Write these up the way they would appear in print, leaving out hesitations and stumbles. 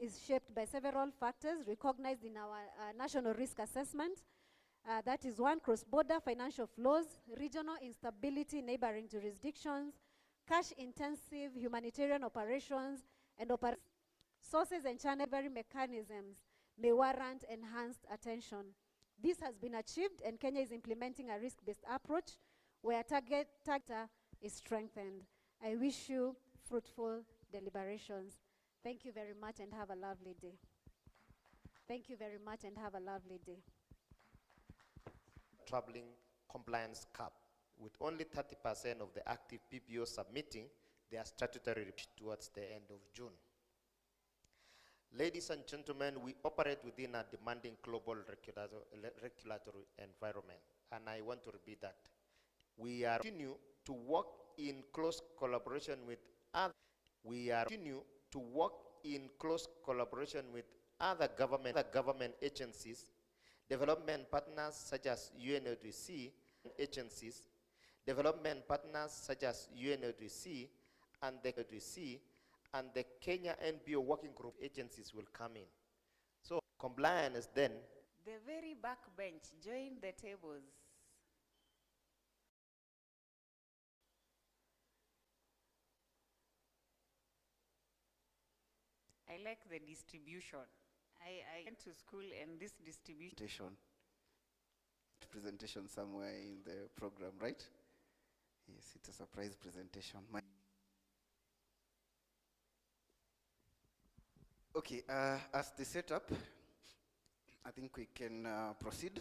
is shaped by several factors recognized in our national risk assessment. That is one, cross-border financial flows, regional instability in neighboring jurisdictions, cash-intensive humanitarian operations, and sources and channel delivery mechanisms may warrant enhanced attention. This has been achieved, and Kenya is implementing a risk-based approach where target is strengthened. I wish you fruitful deliberations. Thank you very much and have a lovely day. Thank you very much and have a lovely day. Troubling compliance cap, with only 30% of the active PPOs submitting their statutory report towards the end of June. Ladies and gentlemen, we operate within a demanding global regulatory environment, and I want to repeat that. We are continue to work in close collaboration with other. We are continue to work in close collaboration with other government agencies, development partners such as UNODC agencies, development partners such as UNODC and the Kenya NBO working group agencies will come in. So compliance then. The very back bench, join the tables. I like the distribution. I went to school and this distribution. Presentation somewhere in the program, right? Yes, it's a surprise presentation. Okay, as the setup, I think we can proceed.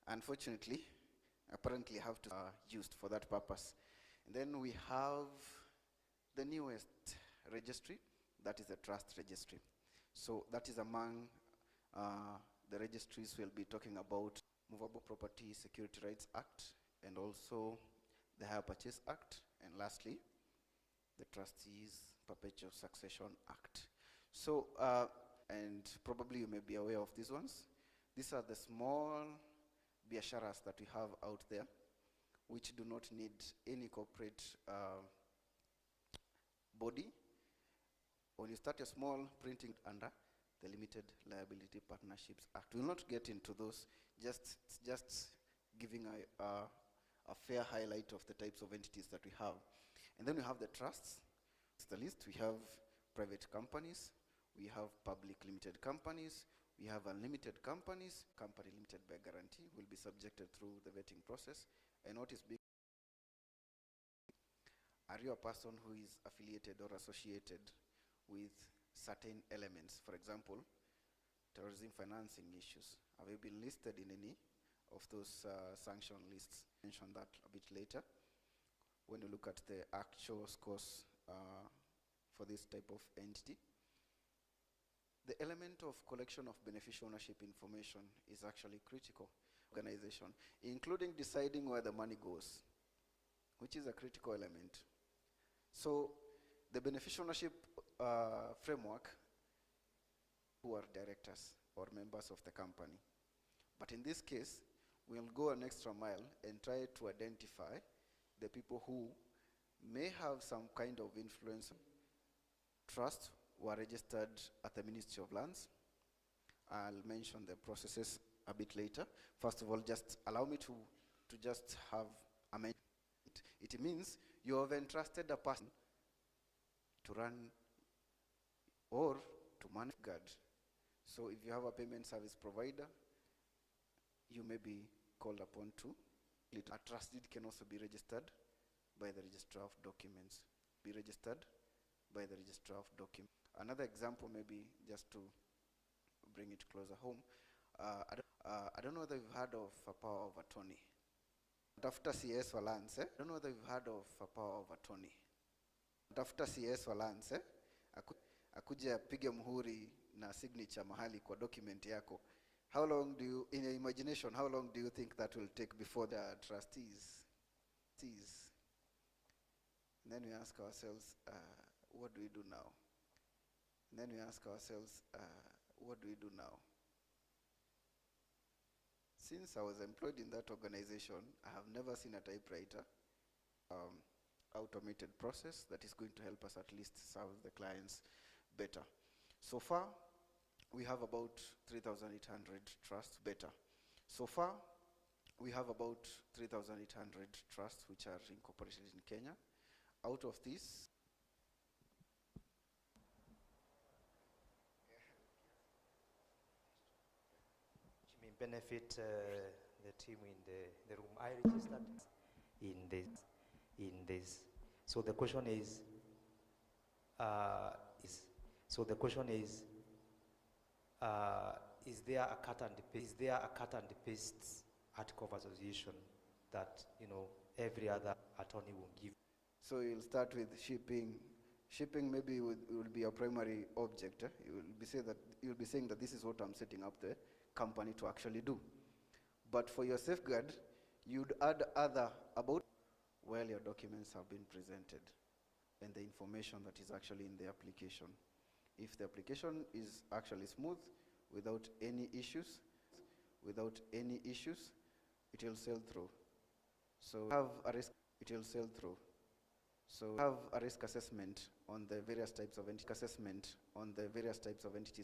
Unfortunately, apparently have to used for that purpose. And then we have the newest registry, that is the trust registry. So that is among the registries we'll be talking about: Movable Property Security Rights Act, and also the Hire Purchase Act, and lastly, the Trustees Perpetual Succession Act. So, and probably you may be aware of these ones. These are the small biasharas that we have out there, which do not need any corporate body. When you start a small printing under the Limited Liability Partnerships Act. We'll not get into those, just giving a fair highlight of the types of entities that we have. And then we have the trusts. It's the list. We have private companies, we have public limited companies, we have unlimited companies. Company limited by guarantee will be subjected through the vetting process. And what is being, are you a person who is affiliated or associated with certain elements? For example, terrorism financing issues. Have you been listed in any of those sanction lists? Mention that a bit later when you look at the actual scores for this type of entity. The element of collection of beneficial ownership information is actually critical. Organization, including deciding where the money goes, which is a critical element. So the beneficial ownership framework, who are directors or members of the company. But in this case, we'll go an extra mile and try to identify the people who may have some kind of influence. Trusts were registered at the Ministry of Lands. I'll mention the processes a bit later. First of all, just allow me to just have a mention. It means you have entrusted a person to run or to manage guard. So if you have a payment service provider, you may be called upon to. A trust deed can also be registered by the Registrar of Documents. Be registered by the Registrar of Documents. Another example, maybe just to bring it closer home. I don't know whether you've heard of a power of attorney. After CS for lands, I don't know whether you've heard of a power of attorney. After CS for lands, akuja apige muhuri na signature mahali kwa document yako. How long do you, in your imagination, how long do you think that will take before the trustees? And then we ask ourselves, what do we do now? And then we ask ourselves, what do we do now? Since I was employed in that organization, I have never seen a typewriter automated process that is going to help us at least serve the clients better. So far, we have about 3,800 trusts better. So far, we have about 3,800 trusts which are incorporated in Kenya. Out of this, which may benefit the team in the room. I registered in this. So the question is there a cut and paste article of association that every other attorney will give? so you'll start with shipping. Shipping maybe will be your primary object. You'll be saying that this is what I'm setting up the company to actually do. But for your safeguard, you'd add other about where your documents have been presented and the information that is actually in the application. If the application is actually smooth, without any issues, it will sail through. So have a risk, it will sail through. So have a risk assessment on the various types of entities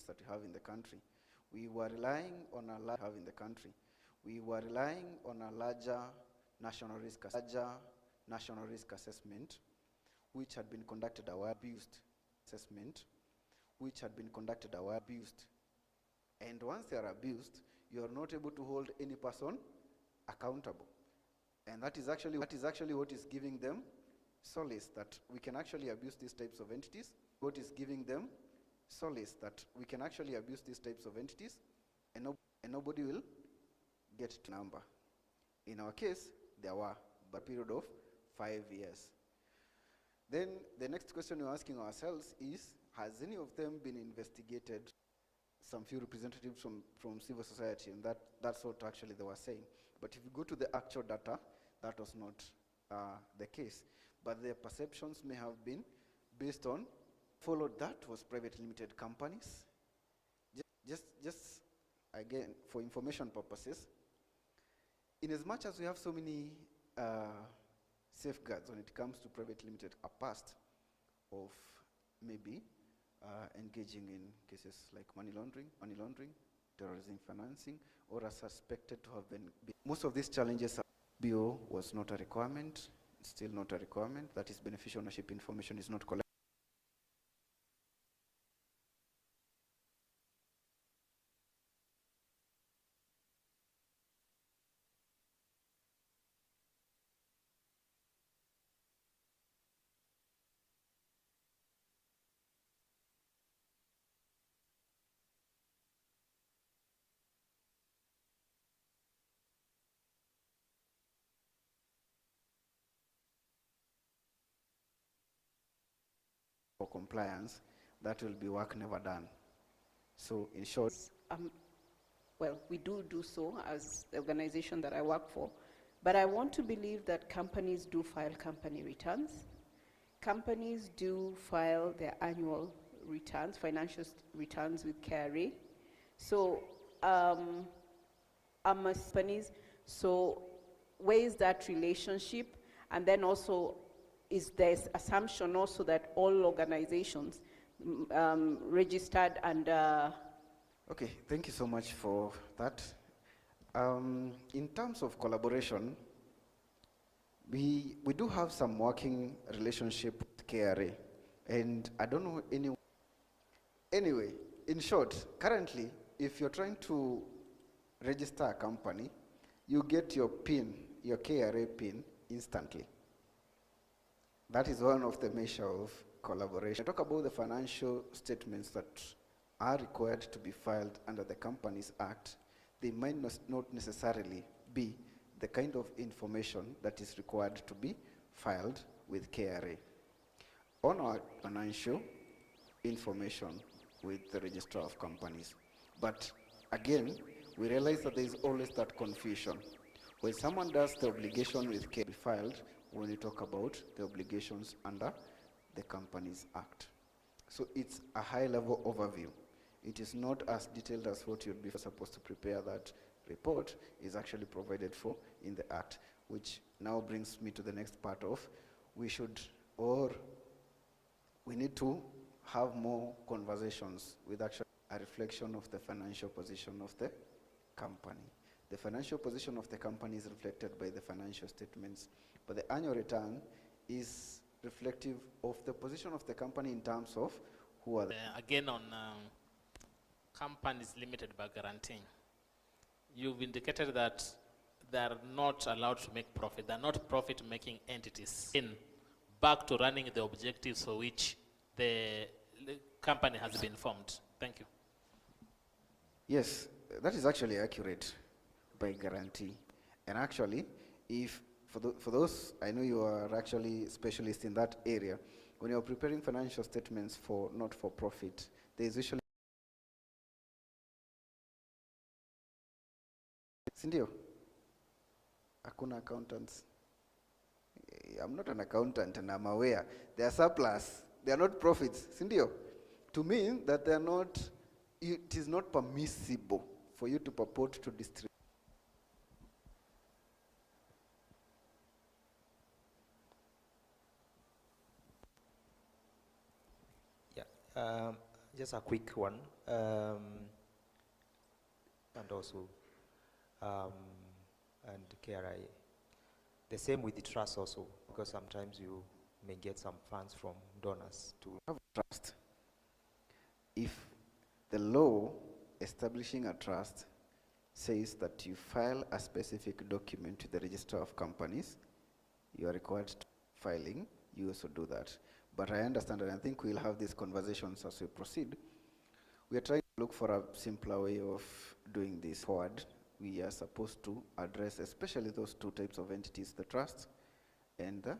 that we have in the country. We were relying on a larger national risk assessment, which had been conducted abused. And once they are abused, you are not able to hold any person accountable. And that is actually what is giving them solace, that we can actually abuse these types of entities. And nobody will get to number. In our case, there were a period of 5 years. Then the next question we're asking ourselves is, has any of them been investigated? Some few representatives from civil society, and that's what actually they were saying. But if you go to the actual data, that was not the case. But their perceptions may have been based on, followed that was private limited companies. Just again, for information purposes, in as much as we have so many safeguards when it comes to private limited, a past of maybe engaging in cases like money laundering, terrorism financing, or are suspected to have been. Most of these challenges, BO was not a requirement, still not a requirement. That is, beneficial ownership information is not collected. For compliance, that will be work never done. So in short, well, we do so as the organization that I work for, but I want to believe that companies do file company returns. Companies do file their annual returns, financial returns with KRA. So, companies, so where is that relationship? And then also, is there assumption also that all organizations registered and okay, thank you so much for that. In terms of collaboration, we do have some working relationship with KRA, and I don't know any. Anyway, in short, currently, if you're trying to register a company, you get your PIN, your KRA PIN, instantly. That is one of the measures of collaboration. I talk about the financial statements that are required to be filed under the Companies Act. They might not necessarily be the kind of information that is required to be filed with KRA. On our financial information with the Registrar of Companies. But again, we realize that there is always that confusion. When someone does the obligation with KRA filed, when you talk about the obligations under the Companies Act. So it's a high-level overview. It is not as detailed as what you'd be supposed to prepare. That report is actually provided for in the Act, which now brings me to the next part of we need to have more conversations with actually a reflection of the financial position of the company. The financial position of the company is reflected by the financial statements, but the annual return is reflective of the position of the company in terms of who are again on companies limited by guaranteeing. You've indicated that they're not allowed to make profit. They're not profit-making entities. Back to running the objectives for which the company has been formed. Thank you. Yes, that is actually accurate by guarantee. And actually, if for those, I know you are actually specialists in that area, when you're preparing financial statements for not-for-profit, there is usually Sindio? Hakuna accountants. I'm not an accountant and I'm aware. They are surplus. They are not profits. Sindio? To mean that they are not, it is not permissible for you to purport to distribute. Yeah, just a quick one. And also, and KRI. The same with the trust also, because sometimes you may get some funds from donors to have a trust. If the law establishing a trust says that you file a specific document to the register of companies, you are required to filing, you also do that. But I understand, and I think we'll have these conversations as we proceed. We are trying to look for a simpler way of doing this forward. We are supposed to address especially those two types of entities, the trust and the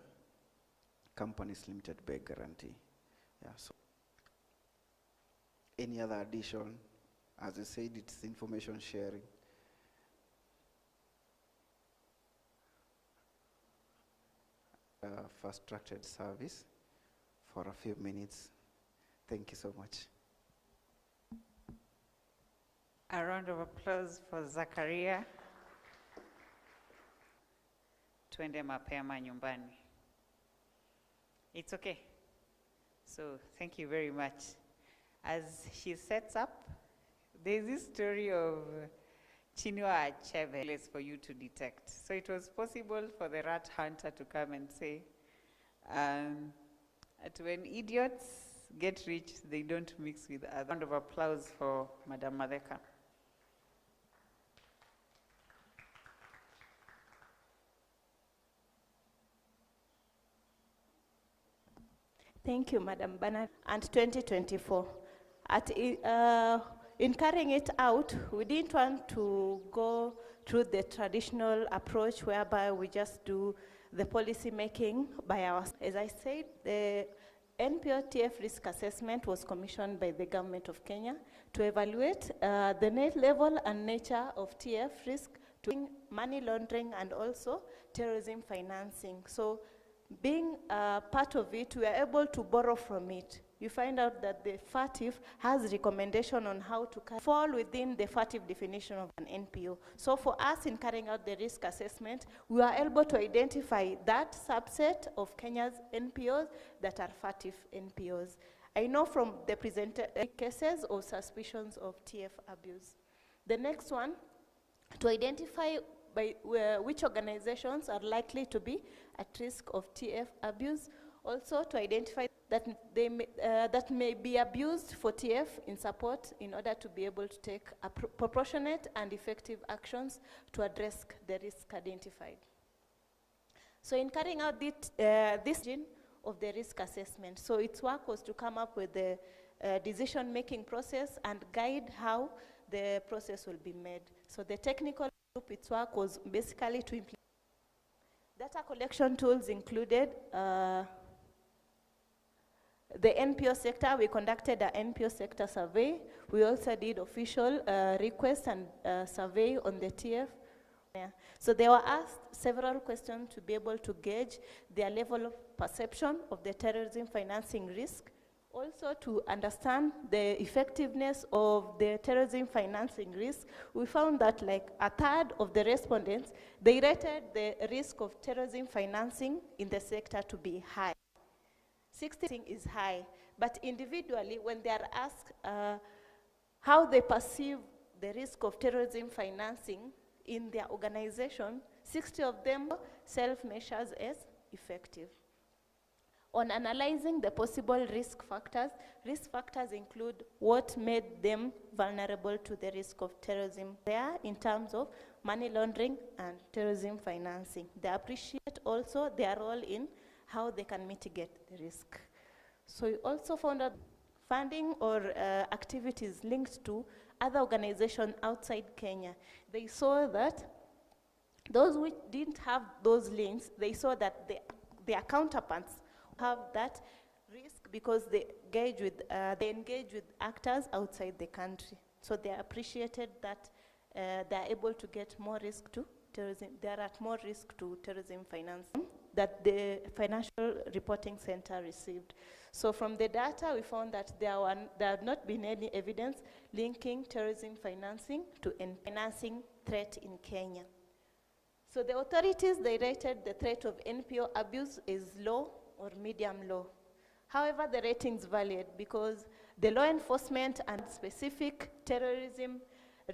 companies limited by guarantee. Yeah, so any other addition? As you said, it's information sharing. Fast-structured service for a few minutes. Thank you so much. A round of applause for Zakaria. Twende mapema nyumbani. It's okay. So thank you very much. As she sets up, there's this story of Chinua Achebe for you to detect. So it was possible for the rat hunter to come and say, that when idiots get rich, they don't mix with others. A round of applause for Madam Madeka. Thank you, Madam Bernard. And 2024. In carrying it out, we didn't want to go through the traditional approach whereby we just do the policy making by ourselves. As I said, the NPO-TF risk assessment was commissioned by the government of Kenya to evaluate the net level and nature of TF risk to money laundering and also terrorism financing. So being part of it, we are able to borrow from it. You find out that the FATF has recommendation on how to fall within the FATF definition of an NPO. So for us in carrying out the risk assessment, we are able to identify that subset of Kenya's NPOs that are FATF NPOs. I know from the presented cases or suspicions of TF abuse. The next one, to identify by which organizations are likely to be at risk of TF abuse, also to identify that they that may be abused for TF in support in order to be able to take proportionate and effective actions to address the risk identified. So in carrying out this of the risk assessment, so its work was to come up with the decision-making process and guide how the process will be made. So the technical group, its work was basically to implement data collection tools included the NPO sector. We conducted an NPO sector survey. We also did official requests and survey on the TF. Yeah. So they were asked several questions to be able to gauge their level of perception of the terrorism financing risk, also to understand the effectiveness of the terrorism financing risk. We found that like a third of the respondents, they rated the risk of terrorism financing in the sector to be high. 60 is high, But individually, when they are asked how they perceive the risk of terrorism financing in their organization, 60 of them self-measures as effective. On analyzing the possible risk factors include what made them vulnerable to the risk of terrorism there in terms of money laundering and terrorism financing. They appreciate also their role in how they can mitigate the risk. So we also found out funding or activities linked to other organizations outside Kenya. They saw that those which didn't have those links, they saw that their counterparts have that risk because they engage with actors outside the country. So they appreciated that they are able to get more risk to terrorism. They are at more risk to terrorism financing that the Financial Reporting Center received. So from the data, we found that there had not been any evidence linking terrorism financing to financing threat in Kenya. So the authorities, they rated the threat of NPO abuse is low or medium low. However, the ratings varied because the law enforcement and specific terrorism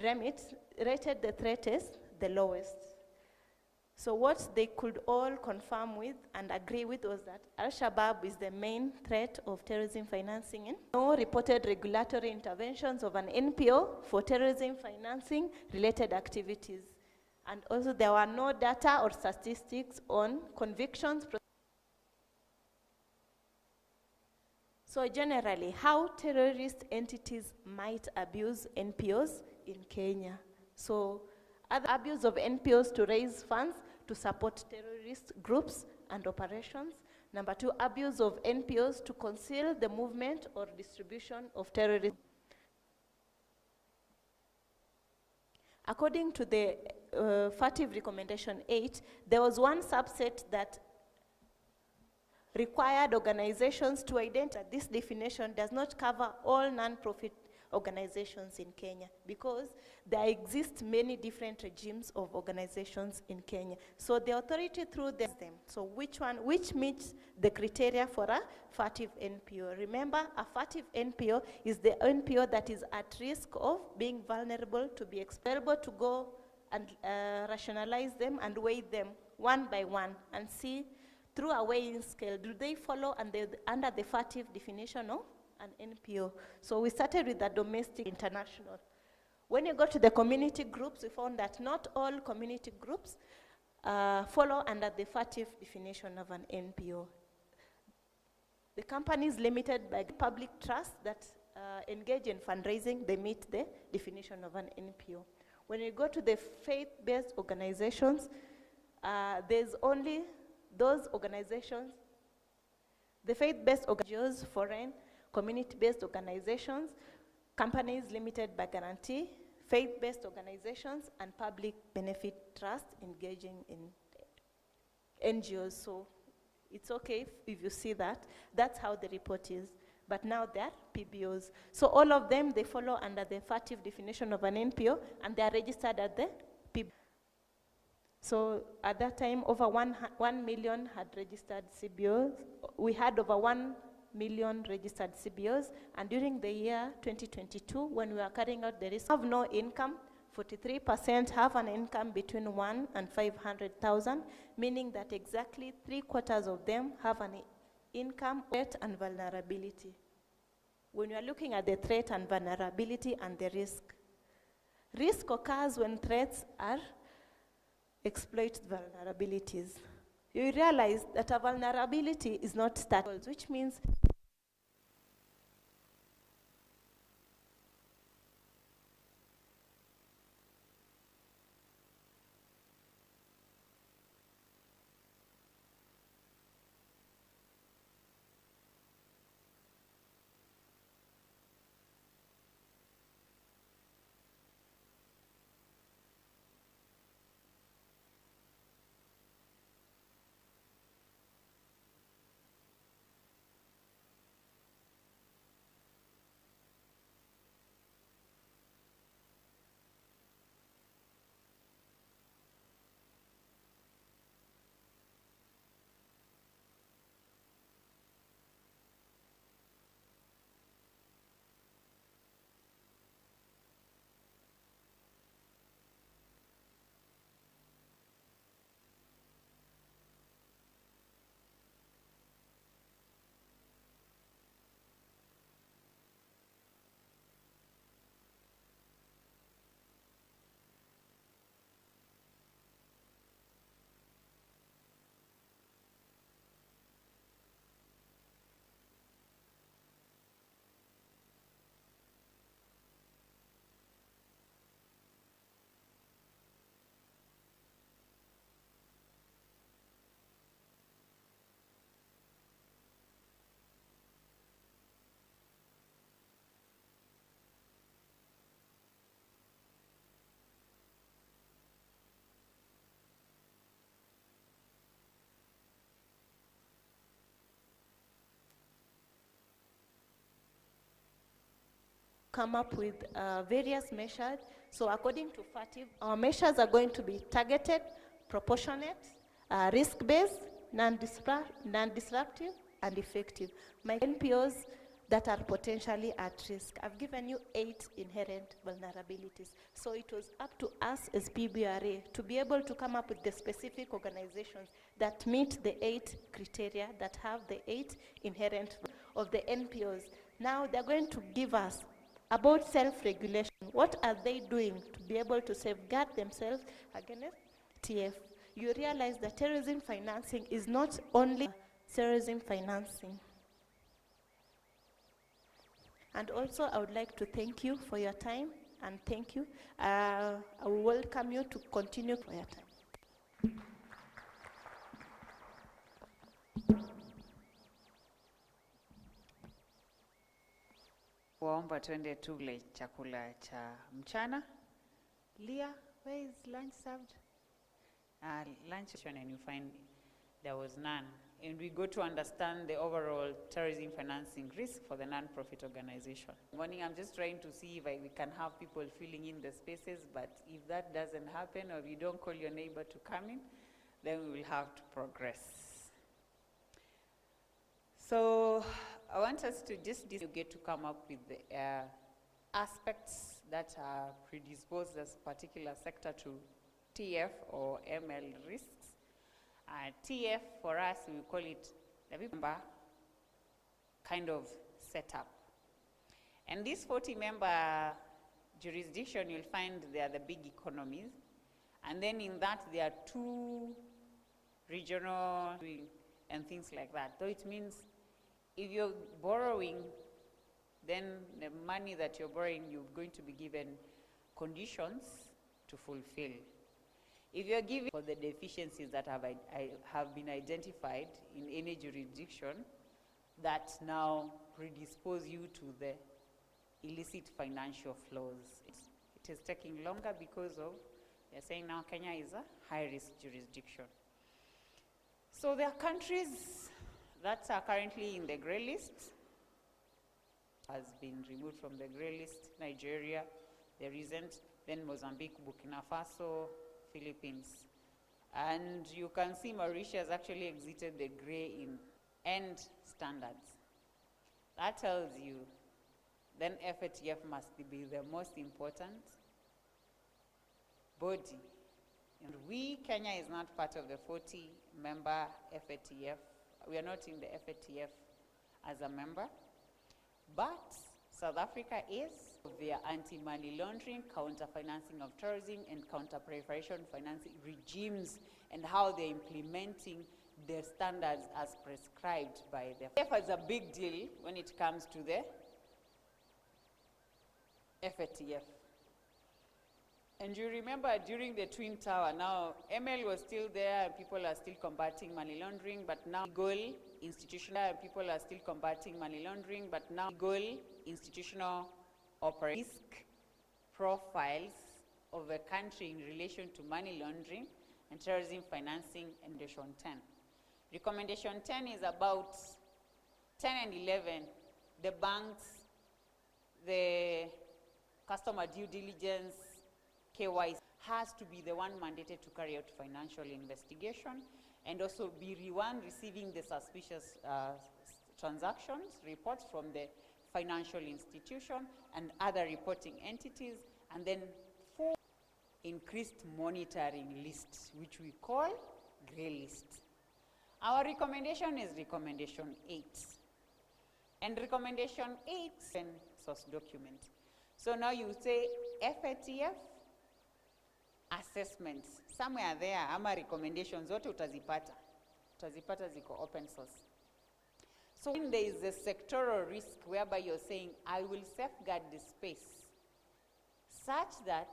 remits rated the threat as the lowest. So what they could all confirm with and agree with was that Al-Shabaab is the main threat of terrorism financing. No reported regulatory interventions of an NPO for terrorism financing related activities. And also there were no data or statistics on convictions. So generally, how terrorist entities might abuse NPOs in Kenya. So other abuse of NPOs to raise funds to support terrorist groups and operations. Number two, abuse of NPOs to conceal the movement or distribution of terrorism. According to the FATIV Recommendation 8, there was one subset that required organizations to identify. This definition does not cover all non-profit organizations in Kenya because there exist many different regimes of organizations in Kenya. So the authority through them, so which meets the criteria for a FATIV NPO? Remember, a FATIV NPO is the NPO that is at risk of being vulnerable to be able to go and rationalize them and weigh them one by one and see through a weighing scale, do they follow under the FATIV definition of an NPO? So we started with the domestic international. When you go to the community groups, we found that not all community groups follow under the FATIV definition of an NPO. The companies limited by public trust that engage in fundraising, they meet the definition of an NPO. When you go to the faith-based organizations, there's only those organizations, the faith-based organizations, foreign, community-based organizations, companies limited by guarantee, faith-based organizations, and public benefit trust engaging in NGOs. So it's okay if you see that. That's how the report is. But now they're PBOs. So all of them, they follow under the FATIV definition of an NPO, and they are registered at the PBO. So at that time, over 1 million had registered CBOs. We had over 1 million registered CBOs, and during the year 2022, when we were carrying out the risk, have no income. 43% have an income between 1 and 500,000, meaning that exactly 3/4 of them have an income, threat, and vulnerability. When you are looking at the threat and vulnerability and the risk occurs when threats are exploit vulnerabilities. You realize that a vulnerability is not static, which means come up with various measures. So according to FATIV, our measures are going to be targeted, proportionate, risk-based, non-disruptive, and effective. My NPOs that are potentially at risk. I've given you 8 inherent vulnerabilities. So it was up to us as PBRA to be able to come up with the specific organizations that meet the 8 criteria, that have the 8 inherent of the NPOs. Now they're going to give us about self-regulation. What are they doing to be able to safeguard themselves against TF? You realize that terrorism financing is not only terrorism financing. And also, I would like to thank you for your time, and thank you. I will welcome you to continue for your time. Waomba twende tule chakula cha mchana. Leah, where is lunch served? Lunch, and you find there was none. And we go to understand the overall terrorism financing risk for the non-profit organization. Morning, I'm just trying to see if we can have people filling in the spaces, but if that doesn't happen, or if you don't call your neighbor to come in, then we will have to progress. So I want us to just get to come up with the aspects that are predisposed as a particular sector to TF or ML risks. TF for us, we call it the member kind of setup. And this 40-member jurisdiction, you'll find they are the big economies. And then in that, there are 2 regional and things like that. So it means if you're borrowing, then the money that you're borrowing, you're going to be given conditions to fulfill. If you're giving for the deficiencies that have been identified in any jurisdiction that now predispose you to the illicit financial flows, it is taking longer because of, they're saying now Kenya is a high-risk jurisdiction. So there are countries that are currently in the gray list, has been removed from the gray list. Nigeria, there isn't. Then Mozambique, Burkina Faso, Philippines. And you can see Mauritius actually exited the gray in end standards. That tells you then FATF must be the most important body. And Kenya is not part of the 40-member FATF. We are not in the FATF as a member. But South Africa is. Their anti-money laundering, counter-financing of terrorism, and counter-proliferation financing regimes, and how they're implementing their standards as prescribed by the FATF is a big deal when it comes to the FATF. And you remember during the Twin Tower, now ML was still there, and people are still combating money laundering, but now goal institutional, people are still combating money laundering, but now goal institutional risk profiles of a country in relation to money laundering and terrorism financing, and Recommendation 10. Recommendation 10 is about 10 and 11, the banks, the customer due diligence, KYC, has to be the one mandated to carry out financial investigation, and also be the one receiving the suspicious transactions, reports from the financial institution and other reporting entities, and then 4, increased monitoring lists, which we call gray list. Our recommendation is recommendation 8. And recommendation 8 and source document. So now you say FATF assessments. Somewhere there, ama recommendations, zote utazipata. Utazipata ziko open source. So when there is a sectoral risk whereby you're saying, I will safeguard the space such that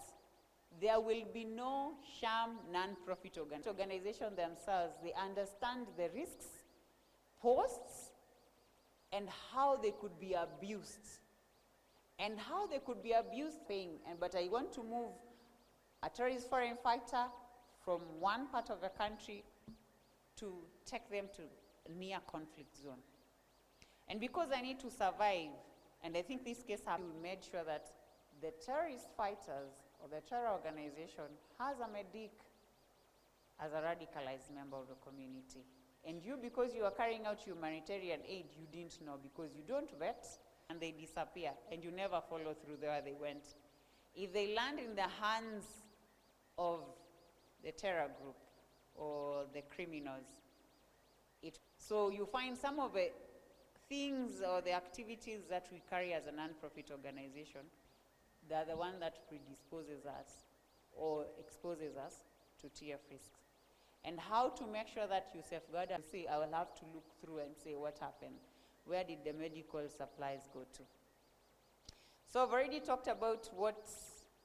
there will be no sham non-profit organization themselves. They understand the risks, posts, and how they could be abused. And how they could be abused, but I want to move a terrorist foreign fighter from one part of the country to take them to near conflict zone. And because I need to survive, And I think this case we made sure that the terrorist fighters or the terror organization has a medic as a radicalized member of the community. And you, because you are carrying out humanitarian aid, you didn't know because you don't vet and they disappear and you never follow through where they went. If they land in the hands of the terror group or the criminals, so you find some of the things or the activities that we carry as a non-profit organization, they're the one that predisposes us or exposes us to TF risks. And how to make sure that you safeguard. You see, I will have to look through and say what happened. Where did the medical supplies go to? So I've already talked about what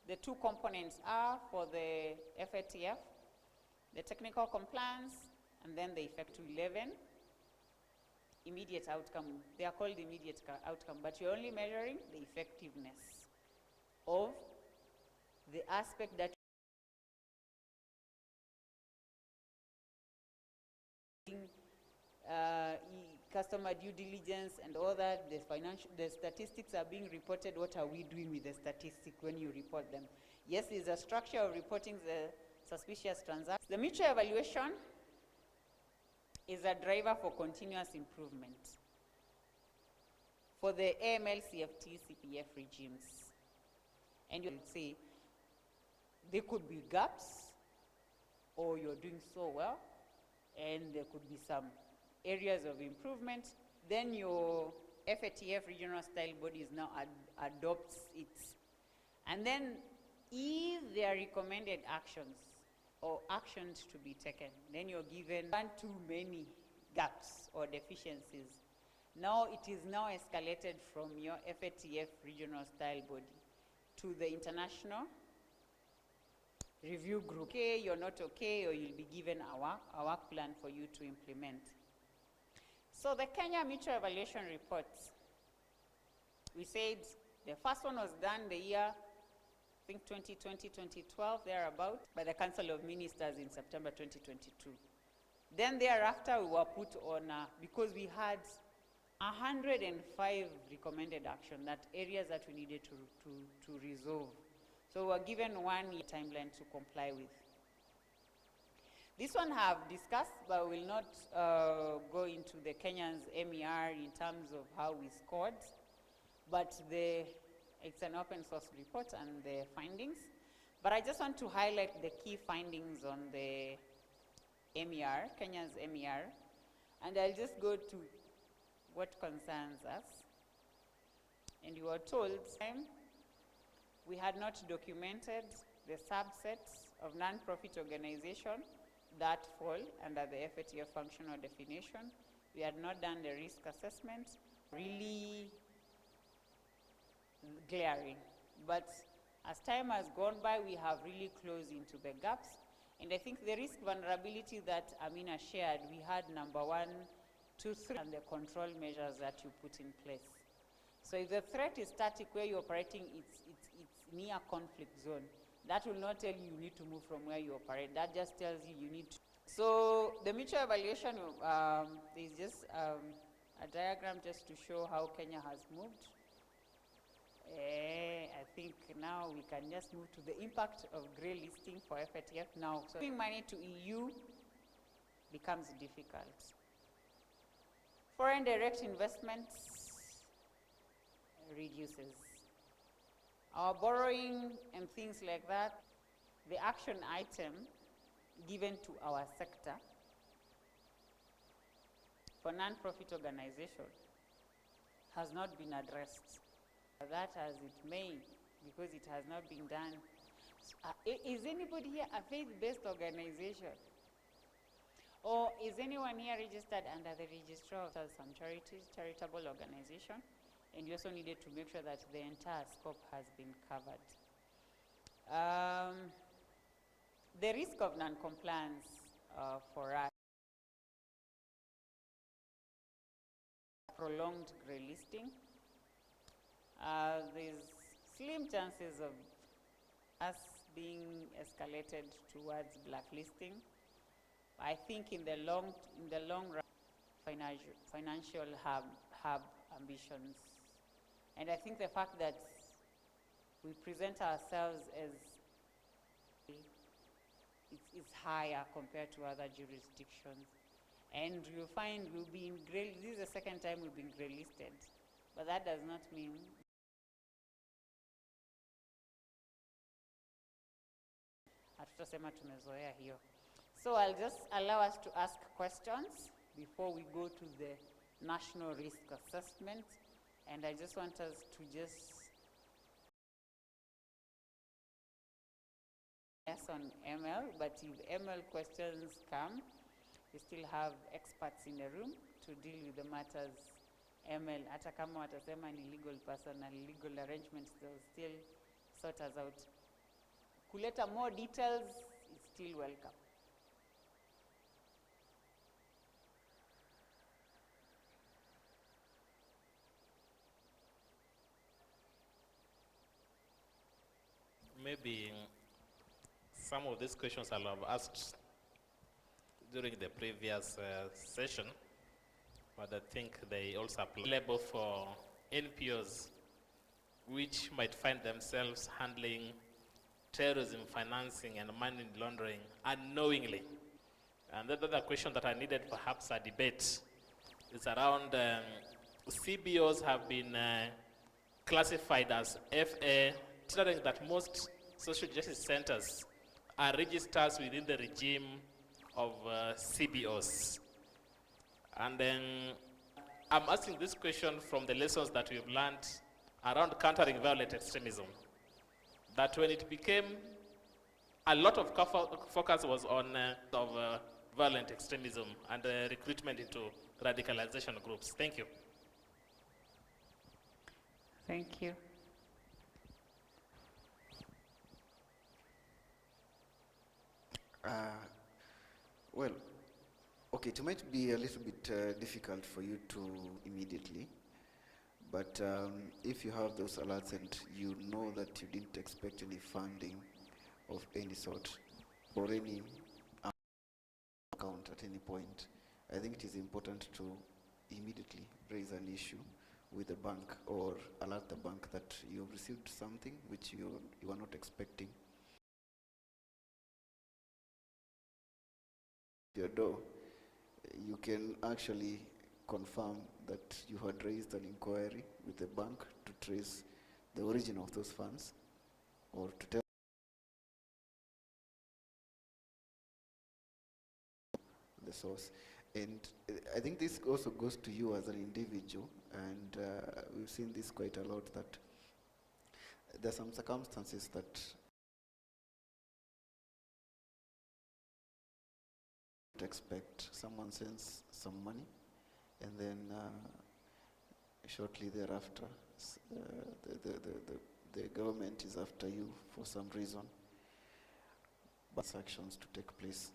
the two components are for the FATF, the technical compliance, and then the effect to 11. Immediate outcome, they are called immediate outcome, but you're only measuring the effectiveness of the aspect that customer due diligence and all that, the statistics are being reported. What are we doing with the statistics when you report them? Yes, there's a structure of reporting the suspicious transactions. The mutual evaluation is a driver for continuous improvement for the AML, CFT, CPF regimes. And you would say there could be gaps, or you're doing so well, and there could be some areas of improvement. Then your FATF regional style bodies now adopts it. And then if there are recommended actions or actions to be taken, then you're given one too many gaps or deficiencies. Now it is now escalated from your FATF regional style body to the international review group. Okay, you're not okay, or you'll be given a work plan for you to implement. So the Kenya Mutual Evaluation Reports, we said the first one was done the year, I think 2020, 2012, thereabout, by the Council of Ministers in September 2022. Then thereafter, we were put on, because we had 105 recommended action, that areas that we needed to resolve. So we were given 1 year timeline to comply with. This one I have discussed, but will not go into the Kenyans MER in terms of how we scored, but it's an open source report and the findings. But I just want to highlight the key findings on the MER, Kenya's MER, and I'll just go to what concerns us. And you were told we had not documented the subsets of non-profit organization that fall under the FATF functional definition. We had not done the risk assessment, really glaring. But as time has gone by, we have really closed into the gaps. And I think the risk vulnerability that Amina shared, we had number 1, 2, 3, and the control measures that you put in place. So if the threat is static, where you're operating, it's near conflict zone. That will not tell you need to move from where you operate. That just tells you need to. So the mutual evaluation is just a diagram just to show how Kenya has moved. I think now we can just move to the impact of grey listing for FATF now. So giving money to EU becomes difficult. Foreign direct investments reduces. Our borrowing and things like that, the action item given to our sector for non-profit organization has not been addressed. That as it may, because it has not been done. Is anybody here a faith-based organization? Or is anyone here registered under the registrar of some charitable organization? And you also needed to make sure that the entire scope has been covered. The risk of non-compliance for us, prolonged grey listing. There's slim chances of us being escalated towards blacklisting. I think in the long run, financial hub ambitions And I think the fact that we present ourselves as it's higher compared to other jurisdictions. And you'll find we'll be in grey, this is the second time we've been grey listed. But that does not mean hatutasema tumezoea hiyo. So I'll just allow us to ask questions before we go to the national risk assessment. And I just want us to just yes on ML, but if ML questions come, we still have experts in the room to deal with the matters ML. Hata kama watasema ni legal personal, legal arrangements, they'll still sort us out. Kuleta more details is still welcome. Maybe some of these questions I'll have asked during the previous session, but I think they also apply for NPOs which might find themselves handling terrorism financing and money laundering unknowingly. And the other question that I needed perhaps a debate is around CBOs have been classified as FA, considering that most social justice centers are registers within the regime of CBOs. And then I'm asking this question from the lessons that we've learned around countering violent extremism. That when it became, a lot of focus was on violent extremism and recruitment into radicalization groups. Thank you. Thank you. Well, okay, it might be a little bit difficult for you to immediately, but if you have those alerts and you know that you didn't expect any funding of any sort or any account at any point, I think it is important to immediately raise an issue with the bank or alert the bank that you have received something which you are not expecting. Your door, you can actually confirm that you had raised an inquiry with the bank to trace the origin of those funds or to tell the source. And I think this also goes to you as an individual, and we've seen this quite a lot, that there are some circumstances that expect someone sends some money, and then shortly thereafter the government is after you for some reason, but actions to take place.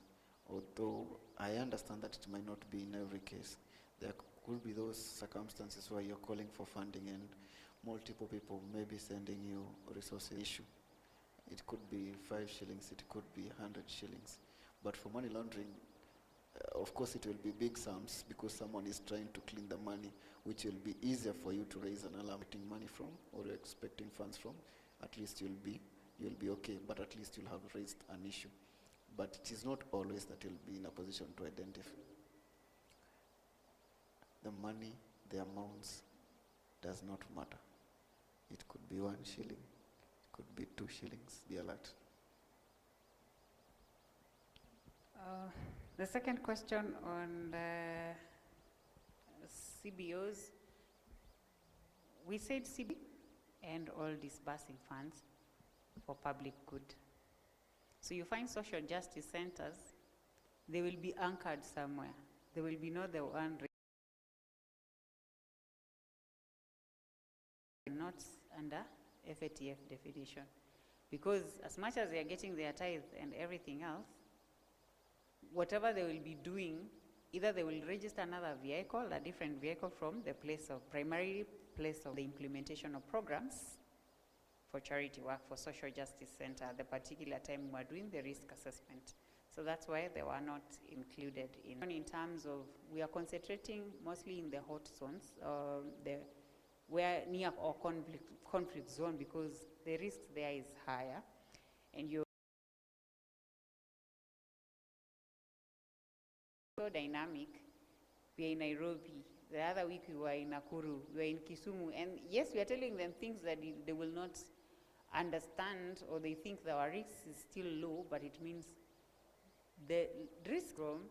Although I understand that it might not be in every case, there could be those circumstances where you're calling for funding and multiple people may be sending you resources issue. It could be 5 shillings, it could be 100 shillings, but for money laundering, of course, it will be big sums because someone is trying to clean the money, which will be easier for you to raise an alarm. Getting money from or you're expecting funds from, at least you'll be okay, but at least you'll have raised an issue. But it is not always that you'll be in a position to identify the money, the amounts does not matter. It could be 1 shilling, it could be 2 shillings, be alert. The second question on the CBOs, we said CB and all disbursing funds for public good. So you find social justice centers, they will be anchored somewhere. There will be not the one not under FATF definition. Because as much as they are getting their tithe and everything else, whatever they will be doing, either they will register another vehicle, a different vehicle from the primary place of the implementation of programs for charity work for social justice center at the particular time we were doing the risk assessment. So that's why they were not included in terms of, we are concentrating mostly in the hot zones, the where near or conflict zone, because the risk there is higher, and you're so dynamic. We are in Nairobi. The other week we were in Nakuru. We were in Kisumu. And yes, we are telling them things that they will not understand, or they think that our risk is still low, but it means the risk from,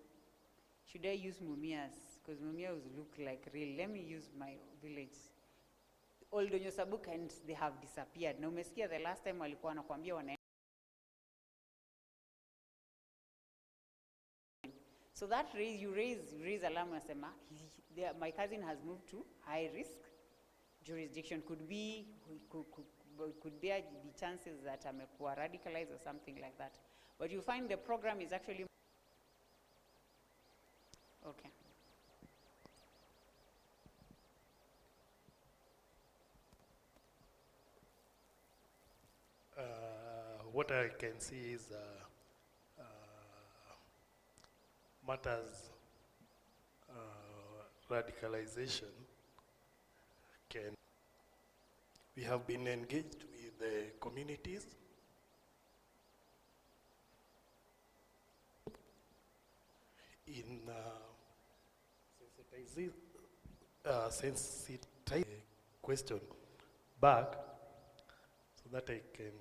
should I use Mumias? Because Mumias look like real. Let me use my village. Oldonyo Sabuk, and they have disappeared. Now, umesikia the last time walikuwa wanakuambia wana. So that you raise alarm, unasema, my cousin has moved to high risk jurisdiction. Could be chances that amekuwa radicalized or something like that. But you find the program is actually okay. What I can see is matters radicalization we have been engaged with the communities in sensitizing question back so that I can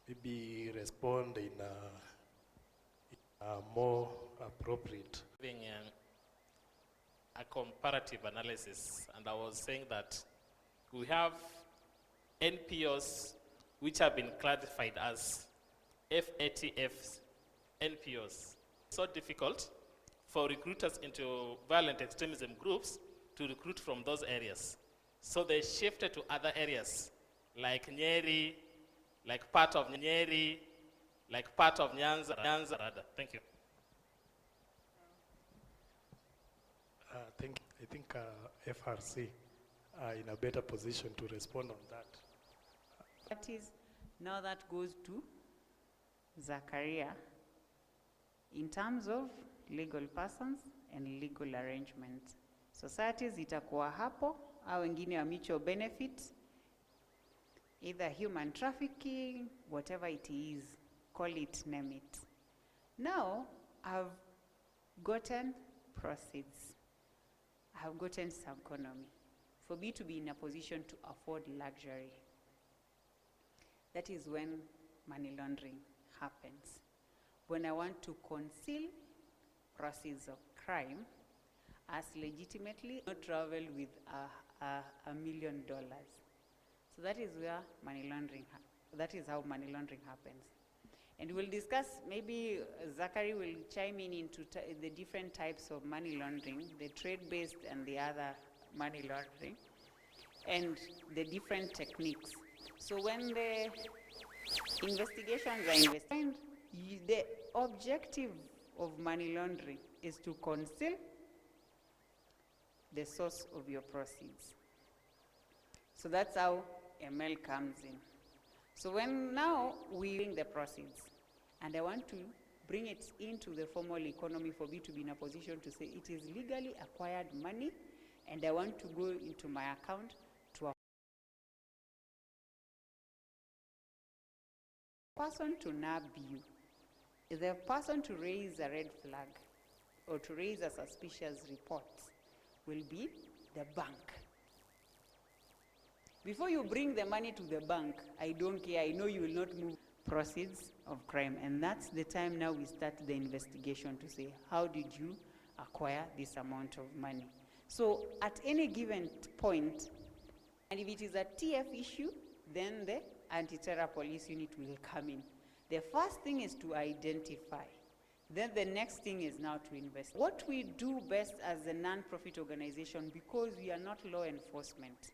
maybe respond in a more appropriate. Doing a comparative analysis, and I was saying that we have NPOs which have been classified as FATF NPOs. It's so difficult for recruiters into violent extremism groups to recruit from those areas. So they shifted to other areas like Nyeri, like part of Nyeri, like part of Nyanza rather. Thank you. I think FRC are in a better position to respond on that. That is, now that goes to Zakaria in terms of legal persons and legal arrangements. Societies itakuwa hapo, au wengine wa mutual benefit, either human trafficking, whatever it is, call it, name it. Now, I've gotten proceeds. I've gotten some economy. For me to be in a position to afford luxury, that is when money laundering happens. When I want to conceal proceeds of crime as legitimately, not travel with $1 million. So that is where money laundering, that is how money laundering happens. And we'll discuss, maybe Zachary will chime in into the different types of money laundering, the trade-based and the other money laundering, and the different techniques. So when the investigations are investigated, the objective of money laundering is to conceal the source of your proceeds. So that's how ML comes in. So when now we bring the proceeds, and I want to bring it into the formal economy for me to be in a position to say it is legally acquired money, and I want to go into my account to a person to nab you. The person to raise a red flag or to raise a suspicious report will be the bank. Before you bring the money to the bank, I don't care, I know you will not move proceeds of crime. And that's the time now we start the investigation to say, how did you acquire this amount of money? So at any given point, and if it is a TF issue, then the anti-terror police unit will come in. The first thing is to identify. Then the next thing is now to invest. What we do best as a non-profit organization, because we are not law enforcement,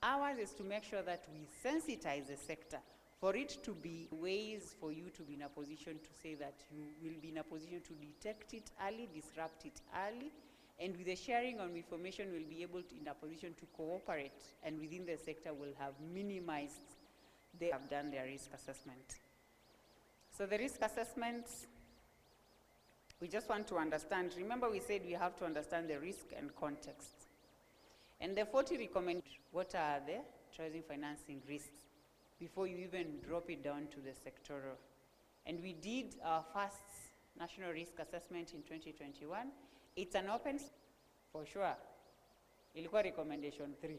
ours is to make sure that we sensitize the sector for it to be ways for you to be in a position to say that you will be in a position to detect it early, disrupt it early, and with the sharing of information, we'll be able to in a position to cooperate, and within the sector will have minimized, they have done their risk assessment. So the risk assessments, we just want to understand, remember we said we have to understand the risk and context. And the 40 recommend what are the terrorism financing risks before you even drop it down to the sectoral. And we did our first national risk assessment in 2021. It's an open, for sure. Ilikuwa recommendation 3.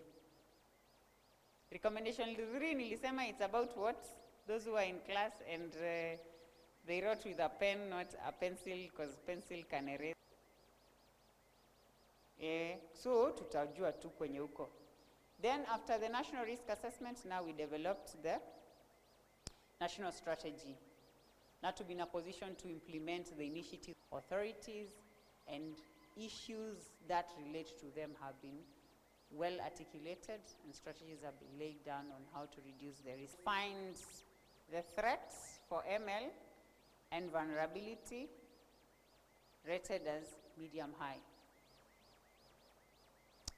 Recommendation 3 nilisema it's about what? Those who are in class and they wrote with a pen, not a pencil, because pencil can erase. So tutajua tu kwenye huko. Then after the national risk assessment, now we developed the national strategy. Now to be in a position to implement the initiative, authorities and issues that relate to them have been well articulated, and strategies have been laid down on how to reduce the risk. Finds the threats for ML and vulnerability rated as medium high.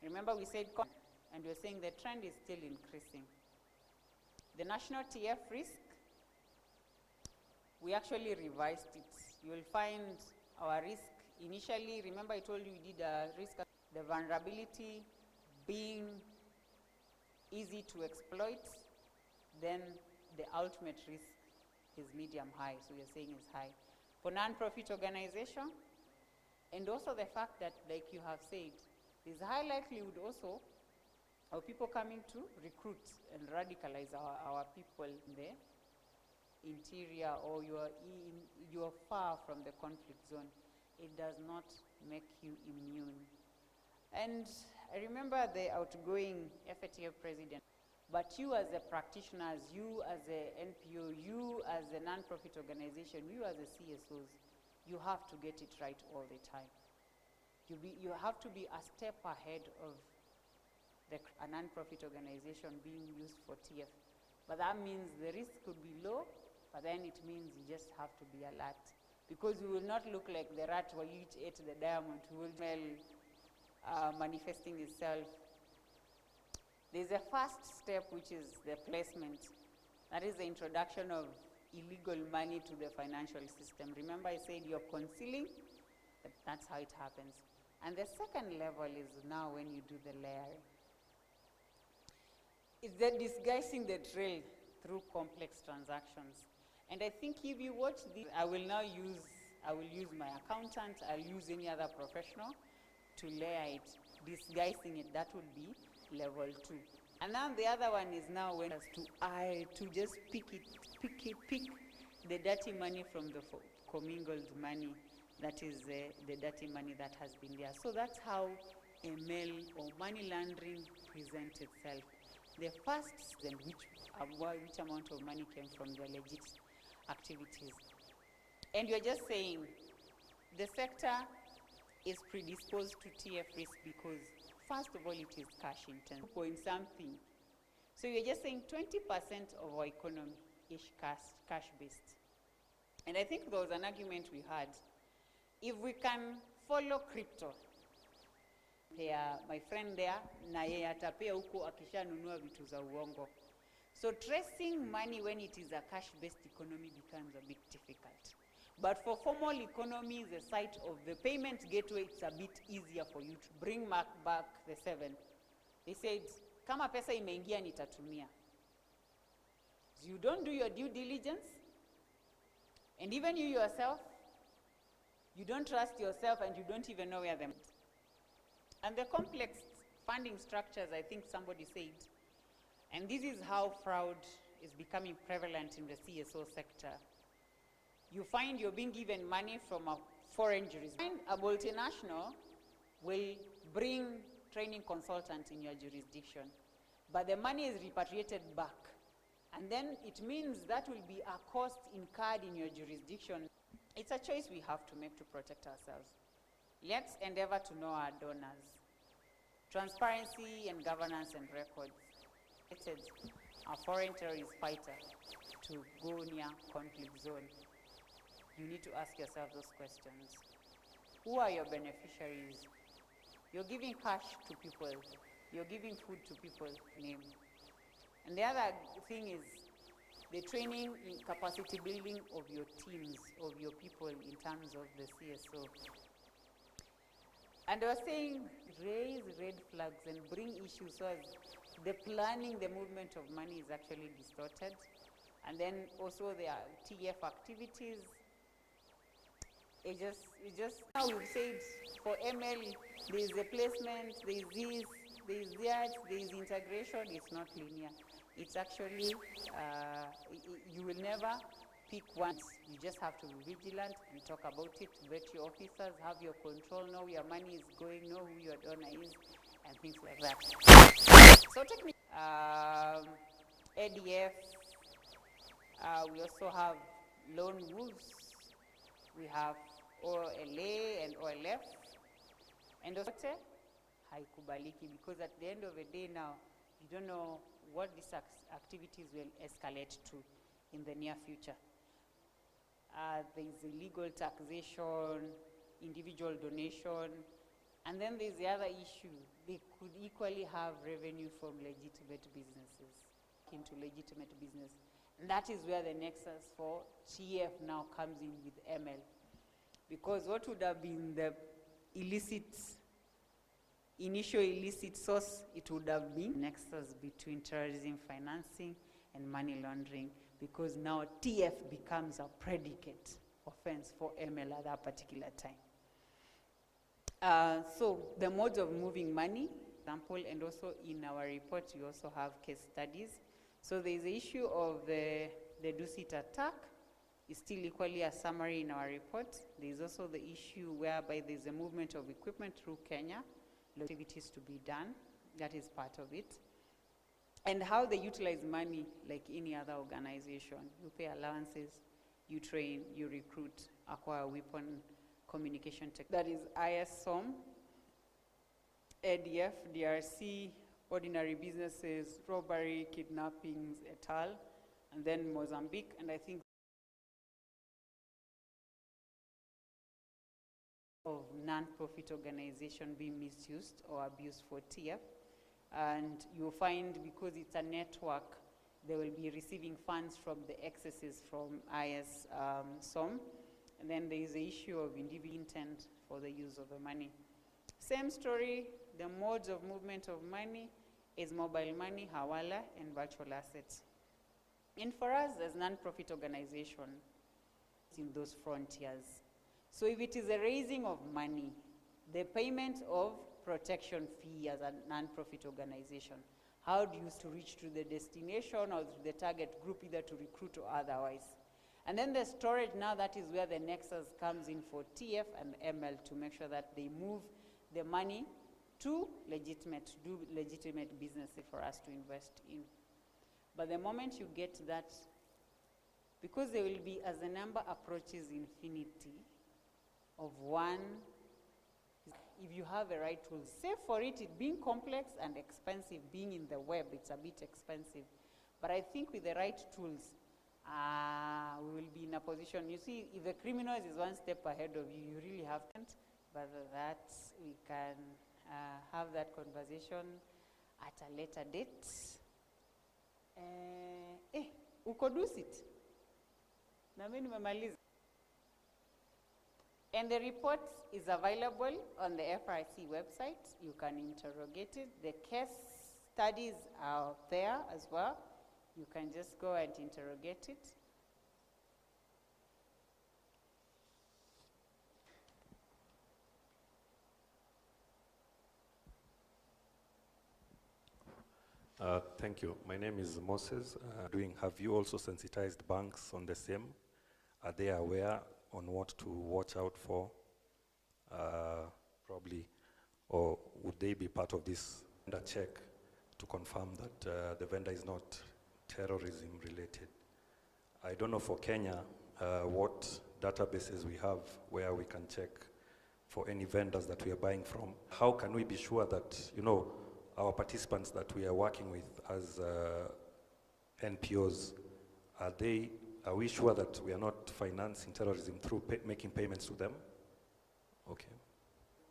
Remember we said, and we're saying the trend is still increasing. The national TF risk, we actually revised it. You will find our risk initially, remember I told you we did a risk, the vulnerability being easy to exploit, then the ultimate risk is medium high, so we are saying is high. For non-profit organization, and also the fact that, like you have said, there's high likelihood also of people coming to recruit and radicalize our people in the interior, or you're far from the conflict zone. It does not make you immune. And I remember the outgoing FATF president, but you as a practitioners, you as a NPO, you as a non-profit organization, you as a CSOs, you have to get it right all the time. You have to be a step ahead of a non-profit organization being used for TF. But that means the risk could be low, but then it means you just have to be alert. Because we will not look like the rat which ate the diamond, who will smell manifesting itself. There's a first step, which is the placement. That is the introduction of illegal money to the financial system. Remember I said you're concealing, that's how it happens. And the second level is now when you do the layering. It's the disguising the trail through complex transactions. And I think if you watch this, I will use my accountant, I'll use any other professional to layer it, disguising it. That would be level 2. And then the other one is now when to just pick the dirty money from the commingled money. That is the dirty money that has been there. So that's how ML or money laundering presents itself. The first, and which amount of money came from the legit activities. And you're just saying the sector is predisposed to TF risk because, first of all, it is cash intensive, point something. So you're just saying 20% of our economy is cash-based. And I think there was an argument we had. If we can follow crypto, my friend there, na yeye atapea huko akishanunua vitu za uongo. So tracing money when it is a cash-based economy becomes a bit difficult. But for formal economy, the site of the payment gateway, it's a bit easier for you to bring back the 7. They said, kama pesa imeingia nitatumia. So you don't do your due diligence, and even you yourself, you don't trust yourself and you don't even know where them. And the complex funding structures, I think somebody said, and this is how fraud is becoming prevalent in the CSO sector. You find you're being given money from a foreign jurisdiction. A multinational will bring training consultant in your jurisdiction, but the money is repatriated back. And then it means that will be a cost incurred in your jurisdiction. It's a choice we have to make to protect ourselves. Let's endeavor to know our donors. Transparency and governance and records. A foreign terrorist fighter to go near conflict zone. You need to ask yourself those questions. Who are your beneficiaries? You're giving cash to people. You're giving food to people, name. And the other thing is the training in capacity building of your teams, of your people in terms of the CSO. And I was saying, raise red flags and bring issues so as the planning, the movement of money is actually distorted. And then also there are TF activities. It just, now we've said for ML, there is a placement, there is this, there is that, there is integration. It's not linear. It's actually, you will never pick once. You just have to be vigilant and talk about it, vet your officers, have your control, know where your money is going, know who your donor is, and things like that. So technically, ADF, we also have lone wolves, we have OLA and OLF, and also haikubaliki, because at the end of the day now, you don't know what these activities will escalate to in the near future. There's illegal taxation, individual donation, and then there's the other issue. They could equally have revenue from legitimate businesses into legitimate business. And that is where the nexus for TF now comes in with ML. Because what would have been the initial illicit source, it would have been nexus between terrorism financing and money laundering, because now TF becomes a predicate offense for ML at that particular time. So the modes of moving money, example, and also in our report, we also have case studies. So there is the issue of the Dusit attack. It's still equally a summary in our report. There is also the issue whereby there's a movement of equipment through Kenya, activities to be done. That is part of it. And how they utilize money like any other organization. You pay allowances, you train, you recruit, acquire weapon, communication tech. That is ISOM, ADF, DRC, ordinary businesses, robbery, kidnappings, et al., and then Mozambique, and I think of non-profit organization being misused or abused for TF. And you'll find, because it's a network, they will be receiving funds from the excesses from ISOM. And then there is the issue of individual intent for the use of the money. Same story, the modes of movement of money is mobile money, hawala, and virtual assets. And for us as non-profit organization, it's in those frontiers. So if it is a raising of money, the payment of protection fee as a non-profit organization, how do you reach to the destination or to the target group, either to recruit or otherwise? And then the storage, now that is where the nexus comes in for TF and ML to make sure that they move the money to do legitimate business for us to invest in. But the moment you get that, because there will be, as the number approaches infinity of one, if you have the right tools, save for it being complex and expensive, being in the web, it's a bit expensive. But I think with the right tools, we will be in a position, you see, if the criminal is one step ahead of you, you really have to, but that we can have that conversation at a later date. Ukodus it. And the report is available on the FRC website. You can interrogate it. The case studies are there as well. You can just go and interrogate it. Thank you. My name is Moses. Have you also sensitized banks on the same? Are they aware on what to watch out for, probably, or would they be part of this vendor check to confirm that the vendor is not terrorism related? I don't know for Kenya what databases we have where we can check for any vendors that we are buying from. How can we be sure that, you know, our participants that we are working with as NPOs, are we sure that we are not financing terrorism through making payments to them? Okay.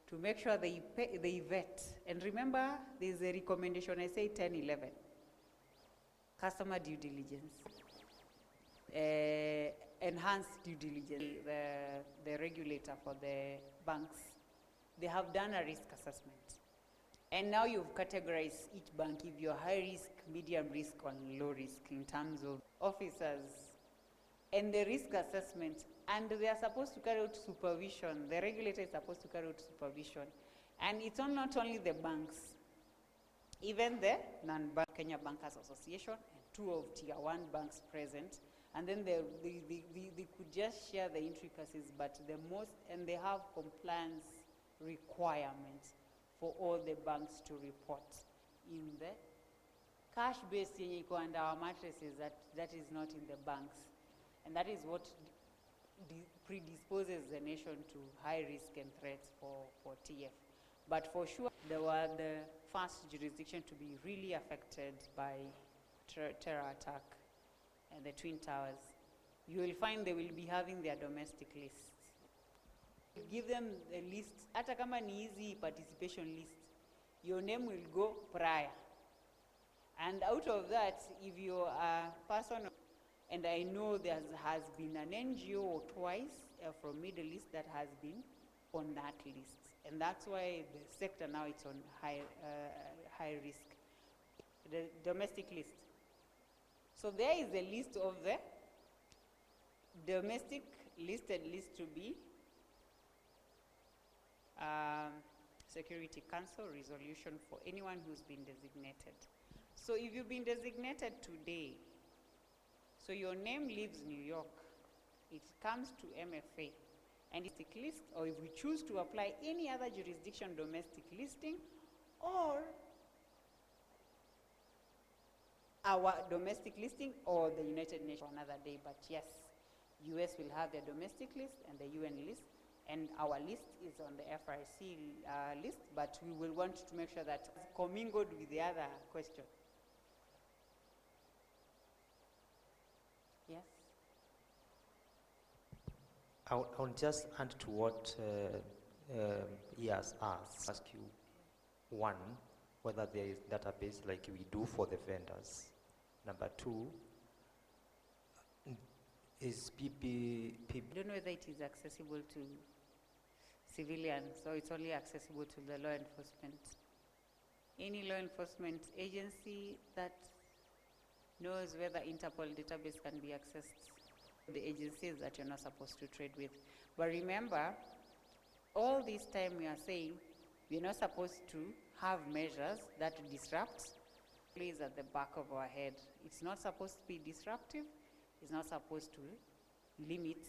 To make sure they vet. And remember, there's a recommendation, I say 10, 11. Customer due diligence. Enhanced due diligence. The regulator for the banks they have done a risk assessment. And now you've categorized each bank, if you're high risk, medium risk, or low risk in terms of officers and the risk assessment. And they are supposed to carry out supervision. The regulator is supposed to carry out supervision. And it's not only the banks, even the non-bank Kenya Bankers Association and 2 of tier 1 banks present. And then they could just share the intricacies, but and they have compliance requirements for all the banks to report. In the cash-based under our mattresses, that is not in the banks. And that is what predisposes the nation to high risk and threats for TF. But for sure, they were the first jurisdiction to be really affected by terror attack and the Twin Towers. You will find they will be having their domestic lists. Give them a list, hata kama ni easy participation list, your name will go prior. And out of that, if you're a person, and I know there has been an NGO or twice from Middle East that has been on that list. And that's why the sector now it's on high risk. The domestic list. So there is a list of the domestic listed list to be Security Council resolution for anyone who's been designated. So if you've been designated today, so your name leaves New York, it comes to MFA, and it's a list, or if we choose to apply any other jurisdiction domestic listing, or our domestic listing, or the United Nations another day. But yes, US will have their domestic list and the UN list, and our list is on the FRC list, but we will want to make sure that it's commingled with the other question. Yes? I'll just add to what he has asked. Ask you, one, whether there is database like we do for the vendors. Number 2, is I don't know whether it is accessible to civilians, so it's only accessible to the law enforcement. Any law enforcement agency that knows whether Interpol database can be accessed, the agencies that you're not supposed to trade with. But remember, all this time we are saying we're not supposed to have measures that disrupt. Please, at the back of our head, it's not supposed to be disruptive. It's not supposed to limit